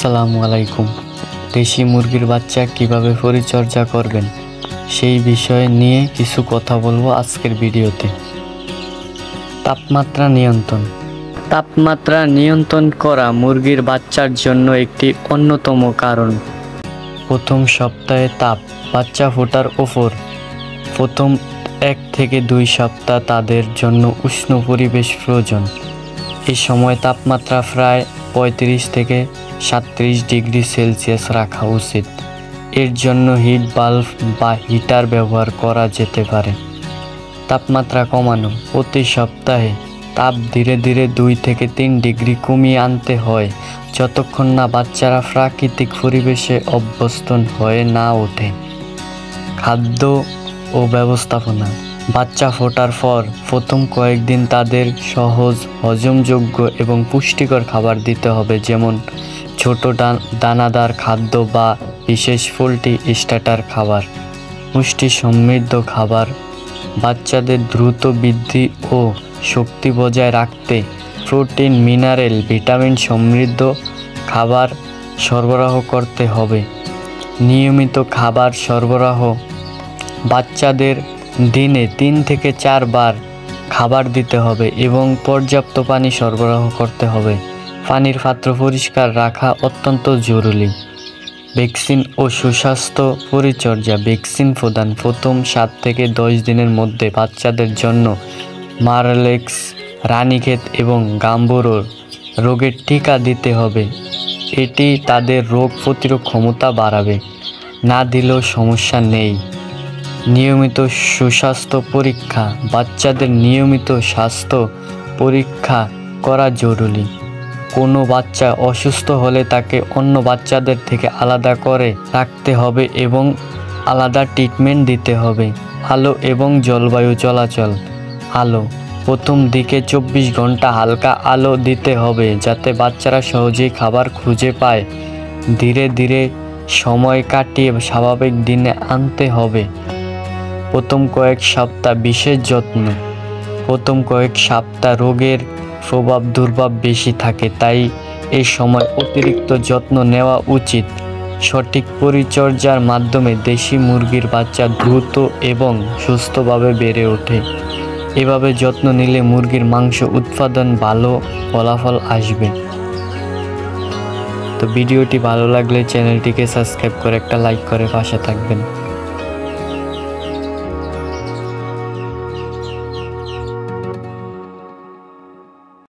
আসসালামু আলাইকুম। দেশি মুরগির বাচ্চা কিভাবে পরিচর্যা করবেন সেই বিষয় নিয়ে কিছু কথা বলবো আজকের ভিডিওতে। তাপমাত্রা নিয়ন্ত্রণ করা মুরগির বাচ্চার জন্য একটি অন্যতম কারণ। প্রথম সপ্তাহে বাচ্চা ফোটার ওপর প্রথম 1 থেকে 2 সপ্তাহ তাদের জন্য উষ্ণ পরিবেশ প্রয়োজন। এই সময় তাপমাত্রা প্রায় 35 থেকে 37 ডিগ্রি সেলসিয়াস রাখা উচিত। এর জন্য হিট বাল্ব বা হিটার ব্যবহার করা যেতে পারে। তাপমাত্রা কমানো: প্রতি সপ্তাহে তাপ ধীরে ধীরে 2 থেকে 3 ডিগ্রি কমিয়ে আনতে হয় যতক্ষণ না বাচ্চারা প্রাকৃতিক পরিবেশে অভ্যস্ত হয়ে না ওঠে। খাদ্য ও ব্যবস্থাপনা: বাচ্চা ফোটার পর প্রথম কয়েকদিন তাদের সহজ, হজমযোগ্য এবং পুষ্টিকর খাবার দিতে হবে, যেমন ছোট দানাদার খাদ্য বা বিশেষ পোল্ট্রি স্টার্টার খাবার। পুষ্টি সমৃদ্ধ খাবার: বাচ্চাদের দ্রুত বৃদ্ধি ও শক্তি বজায় রাখতে প্রোটিন, মিনারেল, ভিটামিন সমৃদ্ধ খাবার সরবরাহ করতে হবে। নিয়মিত খাবার সরবরাহ: বাচ্চাদের দিনে 3 থেকে 4 বার খাবার দিতে হবে এবং পর্যাপ্ত পানি সরবরাহ করতে হবে। পানির পাত্র পরিষ্কার রাখা অত্যন্ত জরুরি। ভ্যাকসিন ও সুস্বাস্থ্য পরিচর্যা: ভ্যাকসিন প্রদান: প্রথম 7 থেকে 10 দিনের মধ্যে বাচ্চাদের জন্য মারলেক্স, রানীক্ষেত এবং গাম্বুরো রোগের টিকা দিতে হবে। এটি তাদের রোগ প্রতিরোধ ক্ষমতা বাড়াবে। না দিলেও সমস্যা নেই। নিয়মিত সুস্বাস্থ্য পরীক্ষা: বাচ্চাদের নিয়মিত স্বাস্থ্য পরীক্ষা করা জরুরি। কোনো বাচ্চা অসুস্থ হলে তাকে অন্য বাচ্চাদের থেকে আলাদা করে রাখতে হবে এবং আলাদা ট্রিটমেন্ট দিতে হবে। আলো এবং জলবায়ু চলাচল: আলো: প্রথম দিকে 24 ঘন্টা হালকা আলো দিতে হবে যাতে বাচ্চারা সহজেই খাবার খুঁজে পায়। ধীরে ধীরে সময় কাটিয়ে স্বাভাবিক দিনে আনতে হবে। প্রথম কয়েক সপ্তাহ বিশেষ যত্ন: প্রথম কয়েক সপ্তাহ রোগের প্রভাব বেশি থাকে, তাই এই সময় অতিরিক্ত যত্ন নেওয়া উচিত। সঠিক পরিচর্যার মাধ্যমে দেশি মুরগির বাচ্চা দ্রুত এবং সুস্থভাবে বেড়ে ওঠে। এভাবে যত্ন নিলে মুরগির মাংস উৎপাদন ভালো ফলাফল আসবে। তো ভিডিওটি ভালো লাগলে চ্যানেলটিকে সাবস্ক্রাইব করে একটা লাইক করে পাশে থাকবেন।